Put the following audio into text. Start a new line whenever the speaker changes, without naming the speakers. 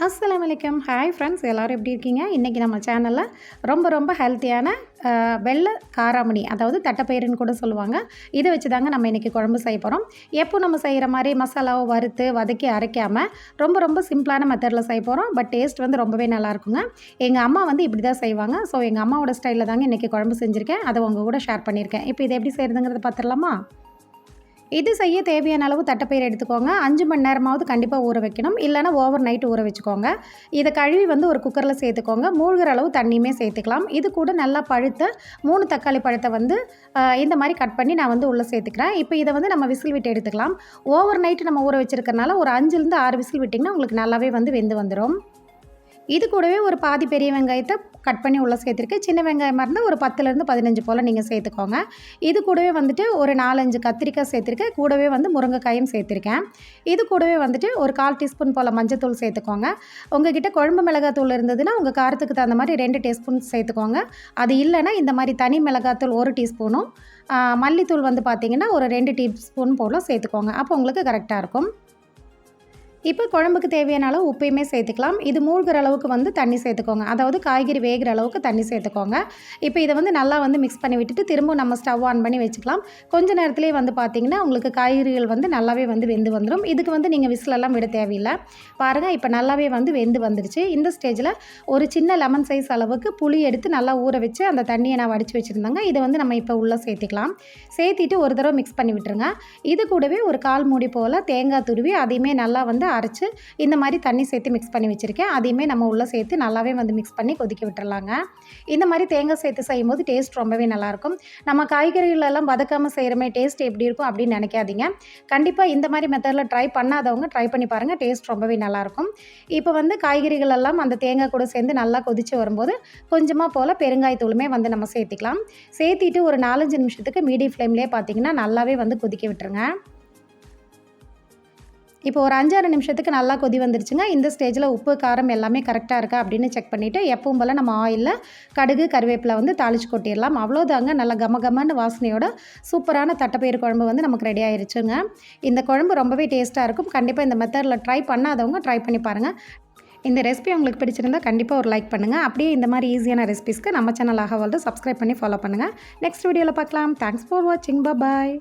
அஸ்ஸலாமு அலைக்கும். Hi friends, எல்லோரும் எப்படி இருக்கீங்க? இன்றைக்கி நம்ம சேனலில் ரொம்ப ஹெல்த்தியான வெள்ளை காராமணி, அதாவது தட்டைப்பயிறுன்னு கூட சொல்லுவாங்க. இதை வச்சு தாங்க நம்ம இன்றைக்கி குழம்பு செய்ய போகிறோம். எப்போ நம்ம செய்கிற மாதிரி மசாலாவை வறுத்து வதக்கி அரைக்காமல் ரொம்ப சிம்பிளான மெத்தடில் செய்ய போகிறோம். பட் டேஸ்ட் வந்து ரொம்பவே நல்லாயிருக்குங்க. எங்கள் அம்மா வந்து இப்படி தான் செய்வாங்க. ஸோ எங்கள் அம்மாவோட ஸ்டைலில் தாங்க இன்றைக்கி குழம்பு செஞ்சுருக்கேன். அதை உங்கள் கூட ஷேர் பண்ணியிருக்கேன். இப்போ இதை எப்படி செய்கிறதுங்கிறத பார்த்துடலாமா? இது செய்ய தேவையான அளவு தட்டைப்பயிறு எடுத்துக்கோங்க. 5 மணி நேரமாவது கண்டிப்பாக ஊற வைக்கணும். இல்லைனா ஓவர் நைட் ஊற வச்சுக்கோங்க. இதை கழுவி வந்து ஒரு குக்கரில் சேர்த்துக்கோங்க. மூழ்கிற அளவு தண்ணியுமே சேர்த்துக்கலாம். இது கூட நல்லா பழுத்த 3 தக்காளி பழத்தை வந்து இந்த மாதிரி கட் பண்ணி நான் வந்து உள்ளே சேர்த்துக்கிறேன். இப்போ இதை வந்து நம்ம விசில் விட்டு எடுத்துக்கலாம். ஓவர் நைட்டு நம்ம ஊற வச்சுருக்கறனால ஒரு 5லேருந்து 6 விசில் விட்டிங்கன்னா உங்களுக்கு நல்லாவே வந்து வெந்து வந்துடும். இது கூடவே ஒரு பாதி பெரிய வெங்காயத்தை கட் பண்ணி உள்ளே சேர்த்துருக்கேன். சின்ன வெங்காயமாக இருந்தால் ஒரு 10லேருந்து 15 போல் நீங்கள் சேர்த்துக்கோங்க. இது கூடவே வந்துட்டு ஒரு 4-5 கத்திரிக்காய் சேர்த்துருக்கேன். கூடவே வந்து முருங்கைக்காயும் சேர்த்துருக்கேன். இது கூடவே வந்துட்டு ஒரு 1/4 டீஸ்பூன் போல் மஞ்சத்தூள் சேர்த்துக்கோங்க. உங்ககிட்ட குழம்பு மிளகாத்தூள் இருந்ததுன்னா உங்கள் காரத்துக்கு தகுந்த மாதிரி 2 டீஸ்பூன் சேர்த்துக்கோங்க. அது இல்லைன்னா இந்த மாதிரி தனி மிளகாத்தூள் 1 டீஸ்பூனும் மல்லித்தூள் வந்து பார்த்திங்கன்னா ஒரு 2 டீஸ்பூன் போல் சேர்த்துக்கோங்க. அப்போ உங்களுக்கு கரெக்டாக இருக்கும். இப்போ குழம்புக்கு தேவையான அளவு உப்பையுமே சேர்த்துக்கலாம். இது மூழ்கிற அளவுக்கு வந்து தண்ணி சேர்த்துக்கோங்க. அதாவது காய்கறி வேகிற அளவுக்கு தண்ணி சேர்த்துக்கோங்க. இப்போ இதை வந்து நல்லா வந்து மிக்ஸ் பண்ணி விட்டுட்டு திரும்ப நம்ம ஸ்டவ் ஆன் பண்ணி வச்சுக்கலாம். கொஞ்ச நேரத்துலேயே வந்து பார்த்திங்கன்னா உங்களுக்கு காய்கறிகள் வந்து நல்லாவே வந்து வெந்து வந்துடும். இதுக்கு வந்து நீங்கள் விசிலெல்லாம் விட தேவையில்லை. பாருங்கள், இப்போ நல்லாவே வந்து வெந்து வந்துடுச்சு. இந்த ஸ்டேஜில் ஒரு சின்ன லெமன் சைஸ் அளவுக்கு புளி எடுத்து நல்லா ஊற வச்சு அந்த தண்ணியை நான் வடித்து வச்சுருந்தேங்க. இதை வந்து நம்ம இப்போ உள்ளே சேர்த்துக்கலாம். சேர்த்திட்டு ஒரு தடவை மிக்ஸ் பண்ணி விட்டுருங்க. இது கூடவே ஒரு 1/4 மூடி போல் தேங்காய் துருவி அதையுமே நல்லா வந்து அரைச்சி இந்த மாதிரி தண்ணி சேர்த்து மிக்ஸ் பண்ணி வச்சுருக்கேன். அதையுமே நம்ம உள்ளே சேர்த்து நல்லாவே வந்து மிக்ஸ் பண்ணி கொதிக்க விட்டுறலாங்க. இந்த மாதிரி தேங்காய் சேர்த்து செய்யும்போது டேஸ்ட் ரொம்பவே நல்லாயிருக்கும். நம்ம காய்கறிகளெல்லாம் வதக்காமல் செய்கிறமே டேஸ்ட் எப்படி இருக்கும் அப்படின்னு நினைக்காதீங்க. கண்டிப்பாக இந்த மாதிரி மெத்தடில் ட்ரை பண்ணாதவங்க ட்ரை பண்ணி பாருங்கள். டேஸ்ட் ரொம்பவே நல்லாயிருக்கும். இப்போ வந்து காய்கறிகள் எல்லாம் அந்த தேங்காய் கூட சேர்ந்து நல்லா கொதித்து வரும்போது கொஞ்சமாக போல் பெருங்காயத்தூளுமே வந்து நம்ம சேர்த்திக்கலாம். சேர்த்திட்டு ஒரு 4-5 நிமிஷத்துக்கு மீடியம் ஃப்ளேம்லேயே பார்த்திங்கன்னா நல்லாவே வந்து கொதிக்க விட்டுருங்க. இப்போ ஒரு 5-6 நிமிஷத்துக்கு நல்லா கொதி வந்துருச்சுங்க. இந்த ஸ்டேஜில் உப்பு காரம் எல்லாமே கரெக்டாக இருக்கா அப்படின்னு செக் பண்ணிவிட்டு எப்பவும் போல் நம்ம ஆயிலில் கடுகு கருவேப்பிலை வந்து தாளித்து கொட்டிடலாம். அவ்வளோதாங்க, நல்லா கமகமன்னு வாசனையோட சூப்பரான தட்டைப்பயிறு குழம்பு வந்து நமக்கு ரெடி ஆயிருச்சுங்க. இந்த குழம்பு ரொம்பவே டேஸ்ட்டாக இருக்கும். கண்டிப்பாக இந்த மெத்தடில் ட்ரை பண்ணாதவங்க ட்ரை பண்ணி பாருங்கள். இந்த ரெசிபி உங்களுக்கு பிடிச்சிருந்தால் கண்டிப்பாக ஒரு லைக் பண்ணுங்கள். அப்படியே இந்த மாதிரி ஈஸியான ரெசிபிஸ்க்கு நம்ம சேனல் ஆக வந்து சப்ஸ்கிரைப் பண்ணி ஃபாலோ பண்ணுங்கள். நெக்ஸ்ட் வீடியோவில் பார்க்கலாம். தேங்க்ஸ் ஃபார் வாட்சிங். பாய்.